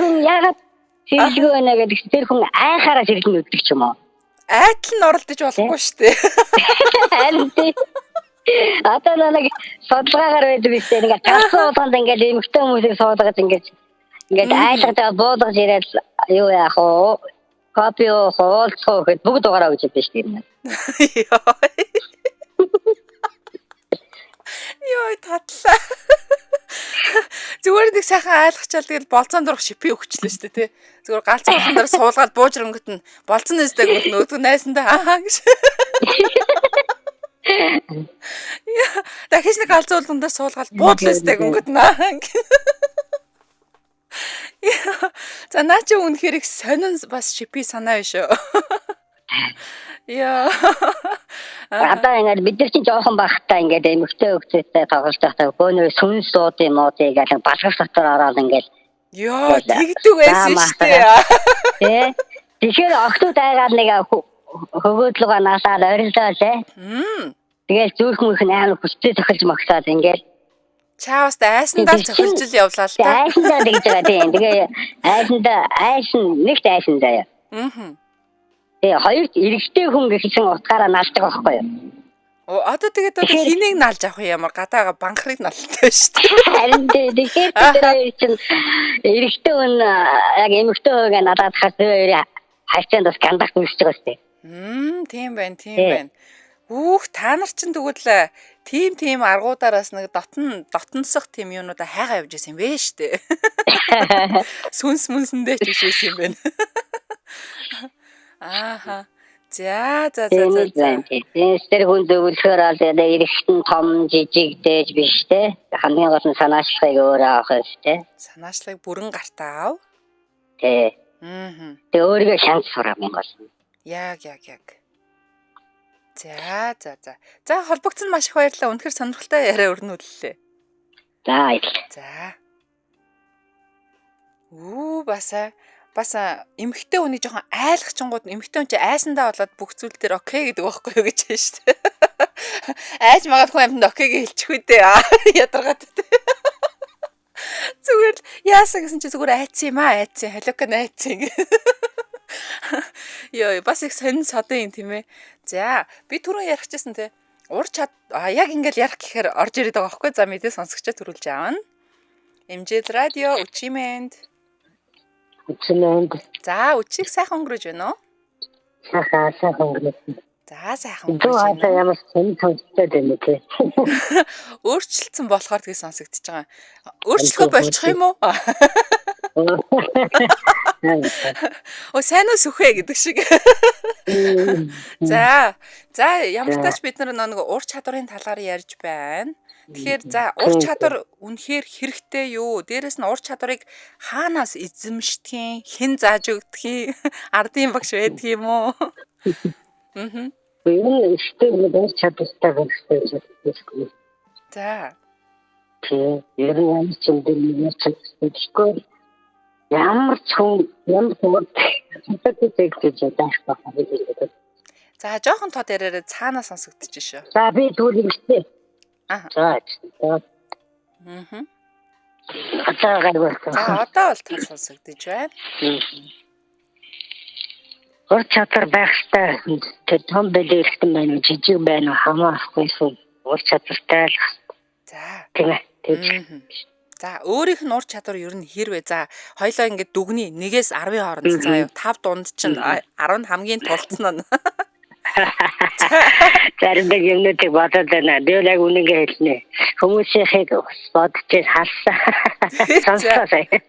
S2: хүн яагаад сэрэлгүй байна гэдэг тэр хүн айхаараа сэрэлнэ гэдэг ч юм уу.
S1: Айтал нь оролдож болохгүй шүү дээ.
S2: Харин тийм. Одоо нэг судалгаагаар байдаг биз дээ. Ингээд талсан ууланд ингээд эмэгтэй хүмүүсийг суулгаж ингээд айлгадаа буулгаж ирээд юу яах вэ? Копи уулзах гэхэд бүгд угаараа гэж хэлсэн шүү дээ.
S1: Йой татлаа. Зүгээр нэг сайхан айлгачаал тэгэл болцоон дурах шипи өгчлөө шүү дээ тий. Зүгээр галзуу уулан дээр суулгаад буужрангот нь болцсон нэстэй гэх нөтгөө найсандаа гэж. Дахиж нэг галзуу уулан дээр суулгаад буудлээстэй гингот наа. За наа чи үнэхээр их сонин бас шипи санаа биш үү?
S2: Одоо ингээд бид нар чинь жоохон байхдаа ингээд эмэгтэй хөвгчтэй тоглож байхдаа бөөнөр сүнс дууд юм уу тэгээд балгах дотор ороод ингээд
S1: тэгдэг байсан шүү дээ.
S2: Тэгэхээр охтууд айгаад нэг хөгөөдлөгөө насаад орилоо лээ. Тэгээд зүрхэн их амар хүчтэй цохилж магсаад ингээд
S1: чаавс айсандаа цохилж л явлаа л та.
S2: Айсандаа гэж байгаа тийм. Тэгээ нэгт айсан заяа. Хоёрт эрэгтэй хүн гэсэн утгаараа наалдаг байхгүй юу?
S1: Одоо тэгээд хэнийг наалж авах юм ямар гадаага банхрыг наалтай шүү дээ.
S2: Харин тэгэхээр тэр чинь эрэгтэй хүн яг эмэгтэй хүнээ надад хасаа хайцанд бас гандах үүсэж байгаа шүү дээ.
S1: Тийм байна. Та нар чинь тэгвэл тийм аргуудаараас нэг дотносох тийм юунуудаа хайгаа явж исэн юм бэ шүү дээ. Сүнс мүнсэндээ ч биш юм байна. За.
S2: Тэр хүн зөвлөхөр ал эрэгтэн том жижиг дээж биш те. Хамгийн гол нь санаачлагыг өөрөө авах хэрэгтэй.
S1: Санаачлагыг бүрэн гартаа ав.
S2: Тэ. Тэ өөрийгөө шанс сурах юм бол.
S1: Яг. За холбогдсон маш их баярлалаа. Үнэхээр сонирхолтой яриа өрнүүллээ.
S2: За.
S1: Бас эмэгтэй хүний жоохон айлгчингууд эмэгтэй хүн чи айсандаа болоод бүх зүйл дээр окей гэдэг байхгүй юу гэж байна шүү дээ. Айж магадгүй амьд окей гэж хэлчих үү дээ. Ядаргаад. Зүгээр яасан гэсэн чи зүгээр айцсан юм аа, айцсан. Халиука айцсан. Йоо, бас их сонин содын юм тийм ээ. За, би түрүүн ярих гэсэн те. Ур чад яг ингээл ярих гэхээр орж ирээд байгаа байхгүй. За, мэдээ сонсогчоо төрүүлж аавна. MJ радио Учимэнд.
S2: Учимэнд.
S1: За, үчиг сайхан өнгөрөж байна уу?
S2: Сайхан өнгөрөж.
S1: За, сайхан өнгөрөж байна.
S2: Дөө ямар сонин сонсогчтой байна те.
S1: Өөрчлөлтсөн болохоор тэгээ сонсогдож байгаа. Өөрчлөхөө болчих юм уу? Сайн уу сүхэ гэдэг шиг. За ямар тач бид нэг ур чадварын талаар ярьж байна. Тэгэхээр за ур чадвар үнэхээр хэрэгтэй юу? Дээрэс нь ур чадварыг хаанаас эзэмшдэг, хэн зааж өгдөг, ардын багш байдаг юм уу?
S2: Энэ ихтэй ур чадвартай хэрэгтэй.
S1: За.
S2: Тэг. Ер нь ямар ч юм дээр чадчихгүй. Ямар ч хүн сэтгэж байгаа.
S1: За жоохон тод яриараа цаанаа сонсогдож шүү.
S2: За би түүнийг ихтэй. За.
S1: Одоо бол тод сонсогдож байна.
S2: Ур чадвар байх хэрэгтэй. Тэр том бэлэгтэй байна, жижиг байна, хамаахгүй ур чадвартай л.
S1: За.
S2: Тийм.
S1: За өөрийнх нь ур чадвар ер нь хэрвээ за хоёлоо ингээд дүгний 1-ээс 10-ийн хооронд заа юу 5 дунд чинь 10 хамгийн тулцсан нь.
S2: Зарим нэг юмнуудыг бодоод байна. Би яг үнэнгээ хэлнэ. Хүмүүсийнхийг бодож халсан.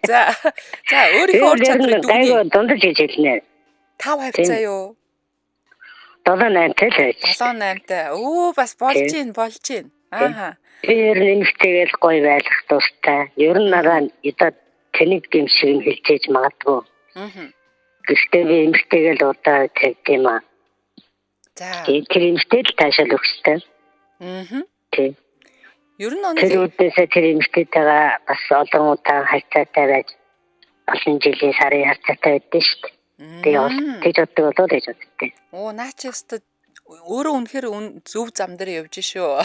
S1: За өөрийнхөө ур чадварыг дүгний
S2: дундаж хийж хэлнэ.
S1: 5% заа юу?
S2: 7-8 л.
S1: 7-8-тай. Өө бас болж гин. Ааха.
S2: Ер нь нэмэгтэйгэл гоё байх туустай. Ер нь надад одоо тэнийг юм шиг хэлчихэж магадгүй. Гэхдээ би нэмэгтэйгэл удаа тэгдэм аа.
S1: За.
S2: Тэр нэмэгтэй л таашаал өгстэй. Тийм.
S1: Ер нь
S2: тэр үдээсээ тэр нэмэгтэйтэйгээ бас олон удаа харьцаатай байж олон жилийн сарын харьцаатай байдсан шүү дээ. Тэгээ бас тэгж боддог болоо гэж боддтой.
S1: Оо наа чи өстө өөрөө үнэхээр зөв зам дээр явж шүү.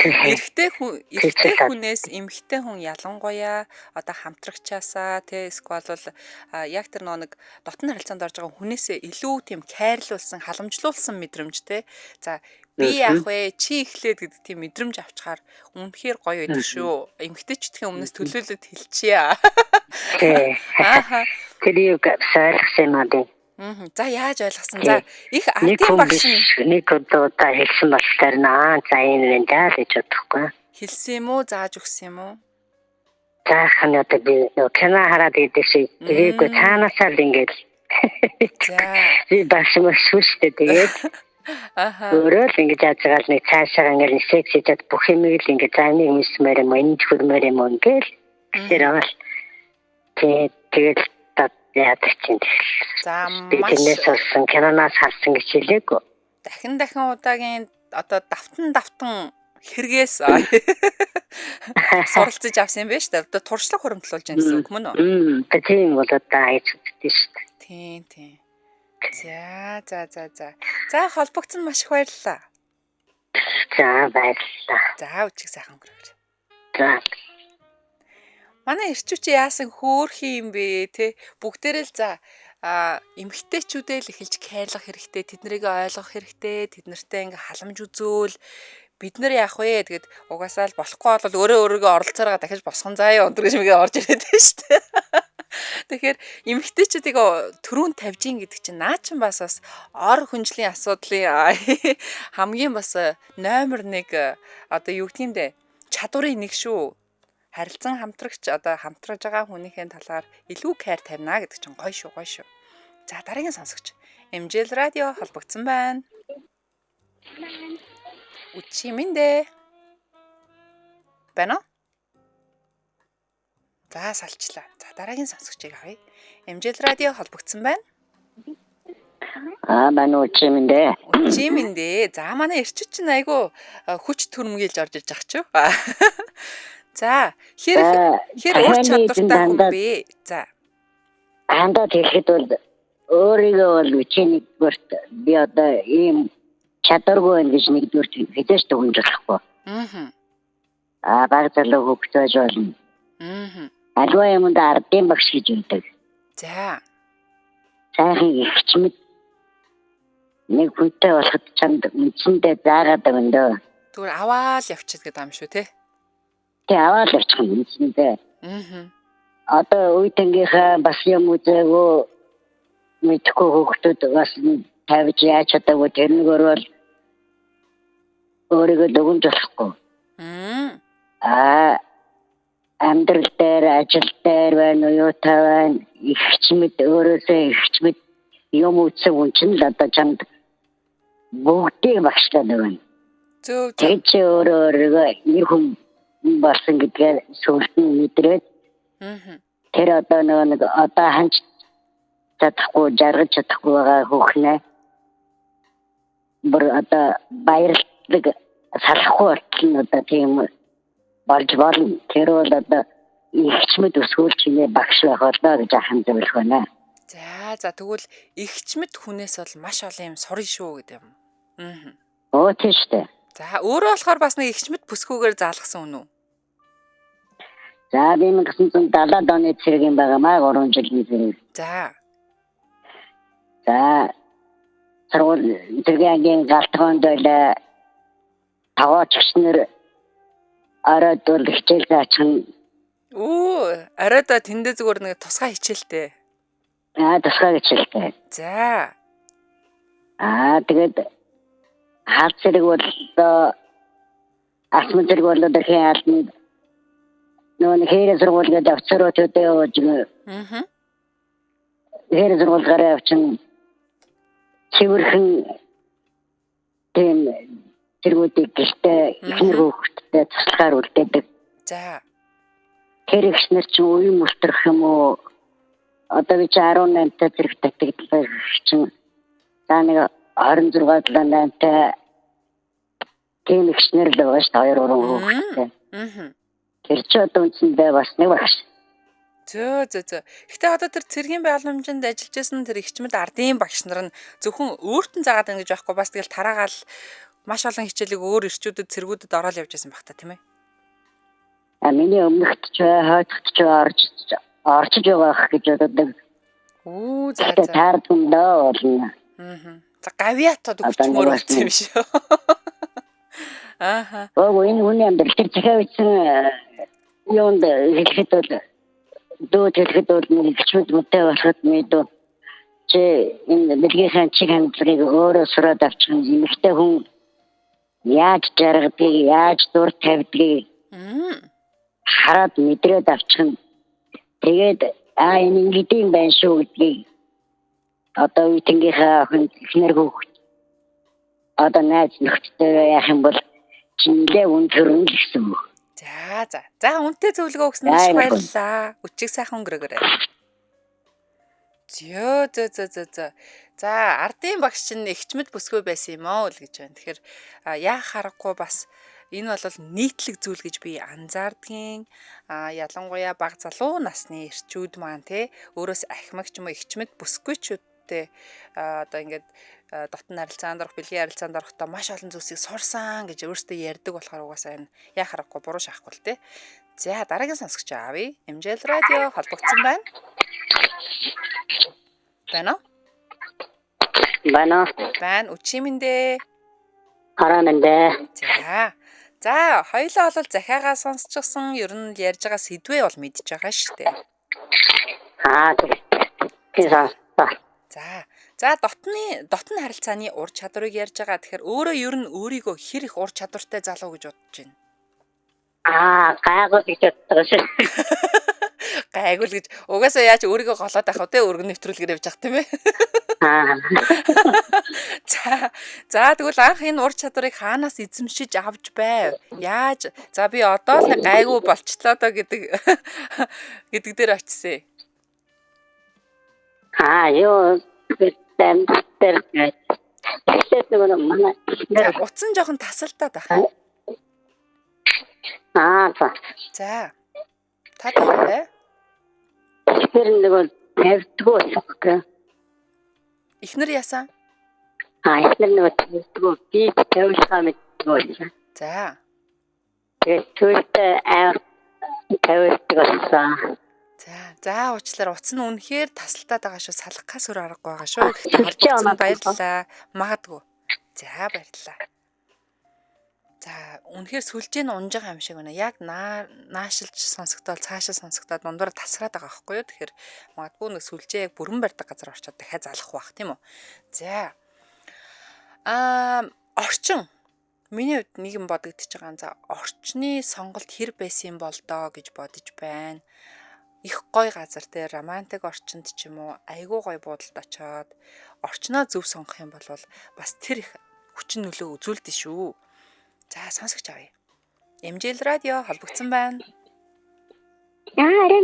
S1: Эрэгтэй хүнээс эмэгтэй хүн ялангуяа одоо хамтрагчаасаа тэ эсвэл яг тэр нэг дотн харилцаанд орж байгаа хүнээсээ илүү тийм кайрлуулсан, халамжлуулсан мэдрэмж тэ. За би яах вэ? Чи эхлээд гэдэг тийм мэдрэмж авчаар үнэхээр гоё байдаг шүү. Эмэгтэйчдийн өмнөөс төлөөлөд хэлчихье.
S2: Тэр юу сайрхсан юм аа.
S1: За яаж ойлгосон? За их ардын багш
S2: нэг удаа хэлсэн болохоор наа за энэ вэ гэж бодохгүй.
S1: Хэлсэн юм уу? Зааж өгсөн юм уу?
S2: Заахын одоо би кино хараад идэх шиг гээгүй цаанаасаа л ингээд. За би багш мөн шүүштэй тэгээд өөрөө л ингэж яаж байгаа л нэг цаашаа ингээд секс хийгээд бүх юм л ингээд за нэг мэсмээр юм энэ хөрмөр юм ингээл тэр авал тэгээд яадаг чинь.
S1: За
S2: маш сонсон киноноос харсан гэж хэлээгүй.
S1: Дахин удаагийн одоо давтан хэрэгээс суралцж авсан юм байна шүү дээ. Одоо туршлага хуримтлуулж байгаа гэсэн үг мөн үү?
S2: Тийм бол одоо айж үзтээ шүү дээ.
S1: Тийм. За холбогдсон маш их баярлалаа.
S2: За баярлалаа.
S1: За үчиг сайхан өнгөрөөж.
S2: За.
S1: Манай ирчүүч яасан хөөрхи юм бэ те бүгдээрээ л за эмгтээчүүдээ л эхэлж кайрлах хэрэгтэй, тэднийг ойлгох хэрэгтэй, тэднэртэй ингээ халамж үзөөл бид нар яах вэ тэгэд угаасаа л болохгүй бол өөрийгөө оролцоороо дахиж босгон заяа өндөр гэж мэгээ орж ирээд байна шүү дээ. Тэгэхээр эмгтээчүүдийг төрүүн тавьжин гэдэг чинь наа чин бас ор хүнжлийн асуудлын хамгийн бас номер 1 одоо юу гэх юм бэ чадварын нэг шүү. Харилцан хамтрагч одоо хамтраж байгаа хүнийхээ талаар илүү кайр тавина гэдэг чинь гоё шүү. За дараагийн сонсогч MJ радио холбогдсон байна. Учимэндэ. Бано? За салчлаа. За дараагийн сонсогчийг авъя. MJ радио холбогдсон байна.
S2: Бано Учимэндэ.
S1: За манай ирчүүд чинь айгу хүч төрмгийлж орж иж байгаа ч юу. За хэр ур чадвартай хүн бэ? За.
S2: Андаа тэгэхэд бол өөрийгөө бол үчиний бүрт би одоо ийм чадваргүй байх гэж нэгдүгээр хэдэж төгөж болохгүй. Баг залуу хөгжөөж болно. Аливаа юмд ардын багш гэж үүдэг.
S1: За.
S2: Сайхан ихчмэд нэг хүнтэй болоход чамд үндсэндээ заагаад өгөндөө.
S1: Түр аваал явчихад гэдэг юм шүү те.
S2: Тэ аваад явчих юм үндсэндээ. Одоо үеийнхээ бас юм үзээгөө мэдхгүй хүүхдүүд бас тавьж яаж чадаагүй тэрнгээр бол өөрийгөө дүгнж болохгүй. Амьдрал дээр ажил дээр байна уу таван ихчмэд өөрөөсөө ихчмэд юм үзэх үн чинь л одоо чамд бүгдийг багшлаад байна. Тэр чи өөрөөгөө нэг хүн болсон гэдгээ сүлд нь мэдрээд тэр одоо нэг одоо ханч чадахгүй жаргаж чадахгүй байгаа хүүхнээ бүр одоо баярлалыг салахгүй болтол нь одоо тийм болж болно. Тэр бол одоо ихчмэд өсгөл чинээ багш байх болоо гэж ахын зөвлөх байна.
S1: За тэгвэл ихчмэд хүнээс бол маш олон юм сурна шүү гэдэг юм.
S2: Тийм шүү дээ.
S1: За өөрөө болохоор бас нэг ихчмэд бүсгүйгээр заалгасан үнэ үү?
S2: За би 1970 оны цэрэг юм байгаамаа 3 жилийн цэрэг. За сургууль цэрэгийн галтгоонд байлаа. Таваачгчнэр оройд бол хичээл заачин.
S1: Оройдоо тэндээ зүгээр нэг тусгай хичээлтэй.
S2: Тусгай хичээлтэй.
S1: За.
S2: Тэгээд хаалт зэрэг бол асман зэрэг бол дахин албанд нөө хэрэг сургууль гэдэг офицерууд явж хэрэг сургууль гараа явчин цэвэрхэн тийм зэргүүдийг гэртээ ихнэр хүүхдтэй туслахаар үлдээдэг.
S1: За.
S2: Хэрэгчнэр чинь үе мөлтрөх юм уу? Одоо би 18 та зэрэг татдаг чинь за нэг 26 8-тай тийм ихнэр л байгаа шүү 2-3 хүүхдтэй. Тэр ч одоо үндсэндээ бас нэг багш.
S1: Зөө. Гэтэ одоо тэр цэргийн байгууламжинд ажиллаж байсан тэр ихчмэд ардын багш нар нь зөвхөн өөрт нь заагаад байна гэж байхгүй бас тэгэл тараагаал маш олон хичээлийг өөр ирчүүдэд цэргүүдэд ороод явж байсан баг та тийм ээ.
S2: Миний өмнөхд ч хойдохд ч орж байгаа гэж боддог. За. Таардмдаа болно.
S1: За гавьяатад өгчмөр болсон юм шүү.
S2: Энэ хүний амьдрал тэр захиа бичсэн юунд хэлэхэд бол дүүд хэлэхэд бол нэг ихчмэд мөтэй болоход мэдүү чи энэ дэлгийнхаа чиг хандлагыг өөрөө сураад авчих юм ихтэй хүн яаж жаргадгийг яаж дур тавьдгийг хараад мэдрээд авчих. Тэгээд энэ ингэдэм байх шүү гэдгийг одоо үеийнхээ хүн ихнэр хүүхд одоо найз нөхдөдөө яах юм бол чинлээ үнтэрэн гэсэн үг.
S1: За үнтэй зөвлөгөө өгсөн маш баярлалаа. Өчиг сайхан өнгөрөөгөөрэй. Зөө. За ардын багш чинь ихчмэд бүсгүй байсан юм аа л гэж байна. Тэгэхээр яах харахгүй бас энэ бол нийтлэг зүйл гэж би анзаардгийн. Ялангуяа бага залуу насны эрчүүд маань те өөрөөс ахмагч юм уу ихчмэд бүсгүйчүүдтэй одоо ингээд дотн харилцаанд орох, бэлгийн харилцаанд орохдоо маш олон зүйлсийг сурсан гэж өөртөө ярьдаг болохоор угаасаа энэ яа харахгүй буруу шахахгүй л те. За дараагийн сонсогч аавь. MJL радио холбогдсон байна. Байна. Үчимэндээ.
S2: Хараамэндээ.
S1: За хоёлоо бол захиагаа сонсчихсан ер нь ярьж байгаа сэдвээ бол мэдж байгаа шүү дээ. За дотн харилцааны ур чадварыг ярьж байгаа. Тэгэхээр өөрөө ер нь өөрийгөө хэр их ур чадвартай залуу гэж бодож байна?
S2: Гайгүй гэж боддог шүү.
S1: Гайгүй л гэж угаасаа яаж өөрийгөө голоод авах вэ? Өргөн нэвтрүүлгээр явж явах тийм ээ. За тэгвэл анх энэ ур чадварыг хаанаас эзэмшиж авч байв? Яаж? За би одоо л гайгүй болчлоо доо гэдэг дээр очив.
S2: Юу тэр
S1: утсан жоохон тасалдаад байна. За. Та таарай.
S2: Тэр нэг тавьдгүй.
S1: Ихнэр яасан?
S2: Ихнэр нэг тавьдгүй. Би тавьлаа мэдгүй.
S1: За.
S2: Тэгээд тавьдаг болсон.
S1: За уучлаарай. Утас нь үнэхээр тасалтаад байгаа шүү. Салахгаас өөр аргагүй байгаа шүү. Гэхдээ баярлалаа. Магадгүй. За баярлалаа. За үнэхээр сүлжээ нь унж байгаа юм шиг байна. Яг наашилж сонсогдоод цаашаа сонсогдоод дундуур тасраад байгаа байхгүй юу? Тэгэхээр магадгүй нэг сүлжээ яг бүрэн барьдаг газар орчоод дахиад залах бах тийм үү? За. Орчин. Миний хувьд нэг юм бодогдож байгаа. За орчны сонголт хэр байсан бол доо гэж бодож байна. Их гоё газар дээр романтик орчинд ч юм уу айгүй гоё буудалд очоод орчноо зөв сонгох юм бол бас тэр их хүчин нөлөө үзүүлдэг шүү. За сонсогч авъя. MJL радио холбогдсон байна.
S2: Арай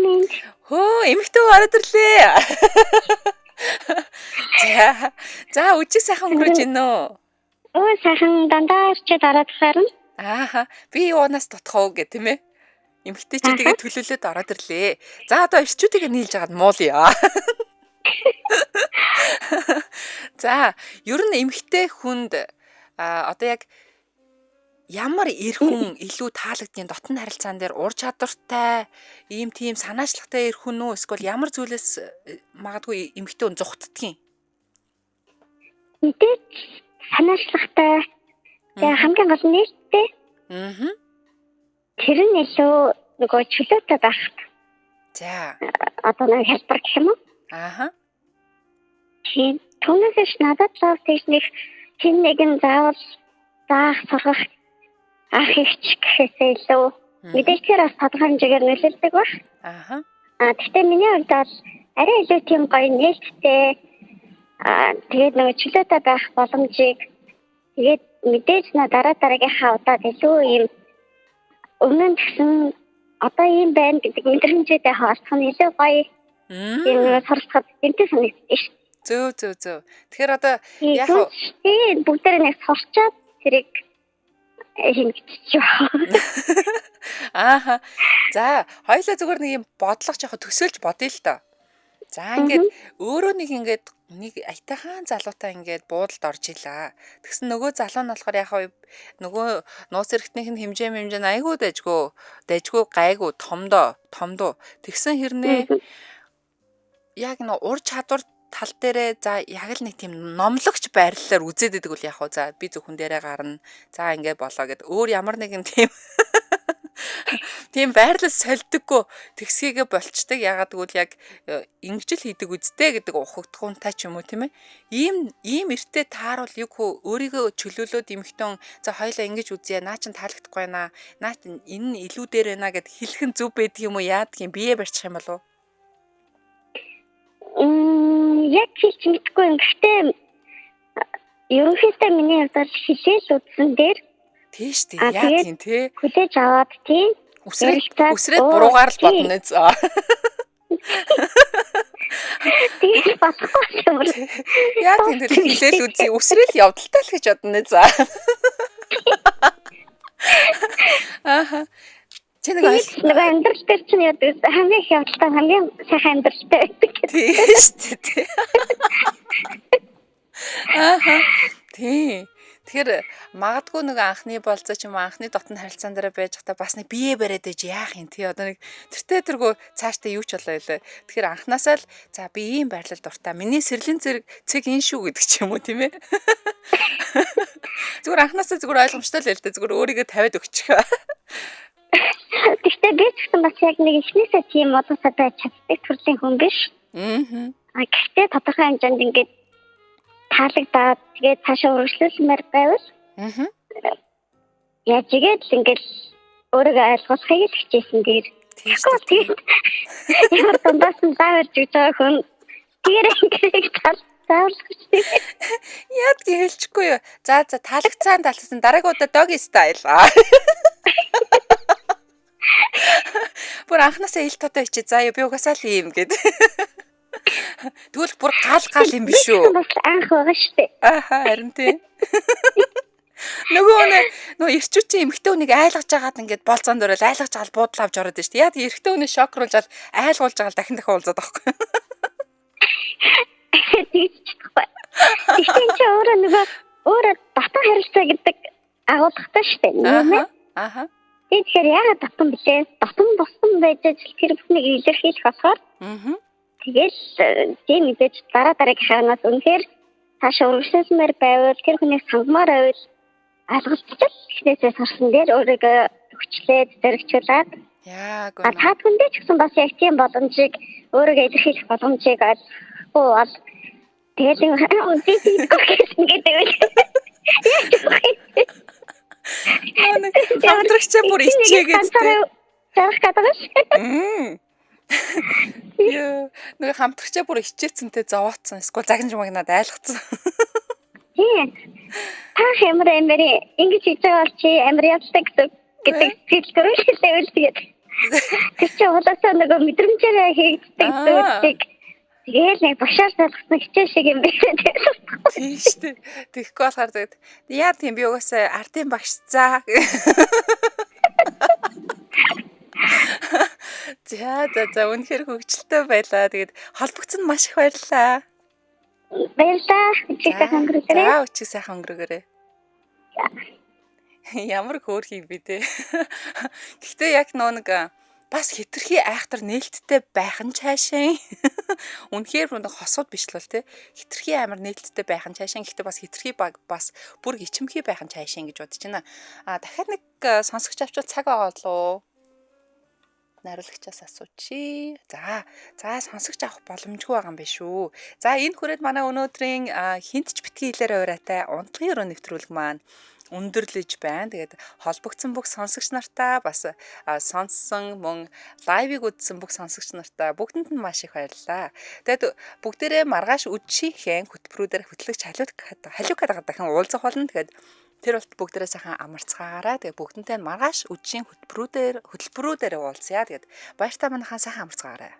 S1: Хөө эмэгтэй ороод ирлээ. За үжиг сайхан өнгөрөж гинэ үү?
S2: Сайхан дандаа орчод ороод харна.
S1: Би юунаас тотхоо гэх тийм ээ. Эмэгтэйчүүдийгээ төлөөлөд ороод ирлээ. За одоо эрчүүдийгээ нийлж агаад муулъя. За ер нь эмэгтэй хүнд одоо яг ямар эр хүн илүү таалагдیں۔ Дотн харилцаан дээр ур чадвартай, ийм тийм санаачлагтай эр хүн үү? Эсвэл ямар зүйлээс магадгүй эмэгтэй хүн зүхтдгийг?
S2: Мэдээж санаачлагтай. Тэгээ хамгийн гол нь нэртэй. Тэр нь илүү нөгөө чөлөөтэй байх.
S1: За.
S2: Одоо нэг хэлбэр гэх юм уу? Тийм. Түүнээс надад цаав техник тийм нэгэн заавал заах сургах ах ихч гэхээсээ илүү мэдээж тэр бас тодорхой хэмжээгээр нөлөөлдөг баг. Гэхдээ миний хувьд бол арай илүү тийм гоё нээлттэй тэгээд нөгөө чөлөөтэй байх боломжийг тэгээд мэдээж дараагийнхаа удаад илүү ийм өмнө нь гэсэн одоо ийм байна гэдэг мэдрэмжтэй хаалцах нь илүү гоё. Энэ суралцахад зэнтэй санагддаг шүү.
S1: Зөө. Тэгэхээр одоо яг
S2: бүгдээр нэг сурчаад тэрийг хийчихв.
S1: За, хоёулаа зүгээр нэг юм бодлого жоохон төсөөлж бодъё л доо. За ингээд өөрөө нэг аятайхан залуутай ингээд буудалд орж илаа. Тэгсэн нөгөө залуу нь болохоор яг нөгөө нууц эргэтнийх нь хэмжээ айгүй дайжгүй гайгүй томдоо. Тэгсэн хэрнээ яг нэг ур чадвар тал дээрээ за яг л нэг тийм номлогч байрлалаар үзээд идэг үл яг уу за би зөвхөн дээрээ гарна. За ингээд болоо гэд өөр ямар нэгэн тийм байрлал сольдөггүй тэгсгээгээ болчдаг. Ягаад гэвэл яг ингэж л хийдэг үсттэй гэдэг ухагдхуунтай ч юм уу тийм ээ. Ийм эртээ тааруул юу хөө өөрийгөө чөлөөлөөд эмхтэн за хоёлаа ингэж үзье. Наа чин таалагдахгүй байна. Наа чин энэ нь илүү дээр байна гэд хэлэх нь зөв байдаг юм уу? Яадаг юм бие барьчих юм болов уу?
S2: Яг хэлж мэдгүй юм. Гэхдээ ерөнхийдөө миний хувьд хилээл үзсэн дээр
S1: тийш тий яа тийм тий
S2: хүлээж аваад тий
S1: үсрээд буруугаар л бодно заа.
S2: тий болохгүй юм.
S1: Яа тийм хилээл үзье үсрээл явдалтай л гэж бодно заа. Чи нэг
S2: амьдрал дээр чинь яадаг хамгийн их явдалтай хамгийн сайхан амьдралтай байдаг гэдэг.
S1: Тийш тий. Тий. Тэгэхээр магадгүй нэг анхны болцоо ч юм анхны дотн харилцаан дээр байж хата бас нэг бие бариад ээж яах юм тий одоо нэг тэргөө цааштай юу ч болоо илээ. Тэгэхээр анханасаа л за би ийм байрлал дуртай. Миний сэрлийн цэг энэ шүү гэдэг ч юм уу тийм ээ. Зүгээр анханасаа зүгээр ойлгомжтой л л дээ зүгээр өөрийгөө тавиад өгчих.
S2: Гэхдээ би ч гэсэн бас яг нэг ихнээсээ тийм одоосаа байж чаддаг төрлийн хүн биш. Гэхдээ тодорхой хэмжээнд ингээд таалагдаад тэгээд цаашаа үргэлжлүүлмээр байвал яаж игээд л ингээд өөрийгөө ойлгохыг л хичээсэн дээр тэгээд ямар дундаас нь зааварж гэж байгаа хүн тэр ингээд зааварлах
S1: яад хэлчихгүй юу. За таалагдсан дараагийн удаа доги стайл. Бүр анханасаа ил тодоо ичээ заа би угаасаа л юм гээд. Тэгвэл бүр гал юм биш үү?
S2: Бас анх байгаа шүү дээ.
S1: Харин тийм. Нөгөө эрчүүчийн эмэгтэй хүнийг айлгаж байгаад ингээд болцоон дөрөөл айлгаж байгаа буудлаа авч ороод шүү дээ. Яг эрэгтэй хүнийг шокруулж айлгуулж байгаа дахин уулзаад байхгүй.
S2: Тийччихгүй. Тэгсэн чи өөрөө дотор харилцаа гэдэг агуулгатай шүү дээ.
S1: Аха.
S2: Тэгэхээр яагаад татсан бэлээ? Дотор боссон байж тэр бүхнийг илэрхийлэх болохоор. Тэгэл тийм мэдээж дараагийн ханаас үнэхээр цаашаа өргөжлөмөр байвал тэр хүнийг сангамаар байвал алгалтчил ихнээсээ сурсан дээр өөрийгөө хүчлээд зэрэгчлээд
S1: яг
S2: та хүндээ ч гэсэн бас яг тийм боломжийг өөрийгөө илэрхийлэх боломжийг олж тэгээд ингээд
S1: хамтрагчаа бүр ичээгээд
S2: зарах гэдэг ш.
S1: Яа, нэг хамтрагчаа бүр ичээцэнтэй зовоцсон. Эсвэл загнаж магнаад айлгцсан.
S2: Тийм. Та хэмрээ ингэж хийж байгаа бол чи амир явдаг гэдэг хэлбэр шилээ үлдээд. Тэр чи удаасаа нэг мэдрэмжээр хийгддэг зүйлийг тэгээд нэг багшаар залгасан хичээл шиг юм байна.
S1: Тийм шүү дээ. Тэгэхгүй болохоор тэгээд яа тийм би угаасаа ардын багш заа. За үнэхээр хөвгчлөлтэй байлаа. Тэгээд холбогдсон маш их баярлалаа.
S2: Баярлалаа. Өчигдээ өнгөрөөрэй.
S1: За өчиг сайхан өнгөрөөрэй. Ямар хөөрхий би те. Гэхдээ яг нэг бас хитрхи айхтар нээлттэй байх нь цаашаа. Үнэхээр нэг хосууд биш л бол те. Хитрхи амар нээлттэй байх нь цаашаа. Гэхдээ бас хитрхи бас бүр ичимхий байх нь цаашаа гэж бодож байна. Дахиад нэг сонсогч авчвал цаг байгаа лөө. Найруулагчаас асуучих. За сонсогч авах боломжгүй байгаа юм биш үү. За энэ хүрээд манай өнөөдрийн хинтч битгий хэлээр ураатай унтлагын өрөө нэвтрүүлэг маань өндөрлөж байна. Тэгээд холбогдсон бүх сонсогч нартаа бас сонссон мөн лайвыг үзсэн бүх сонсогч нартаа бүгдэнд нь маш их баярлалаа. Тэгээд бүгдээрээ маргааш үдшийнхэн хөтөлбөрүүдээр хөтлөгч халиукад дахин уулзах болно. Тэгээд тэр болт бүгдээрээ сайхан амарцгаагаараа тэгээд бүгдэнтэй маргааш үдшийн хөтөлбөрүүдээр уулзъя. Тэгээд баяртай манайхаа сайхан амарцгаагаарай.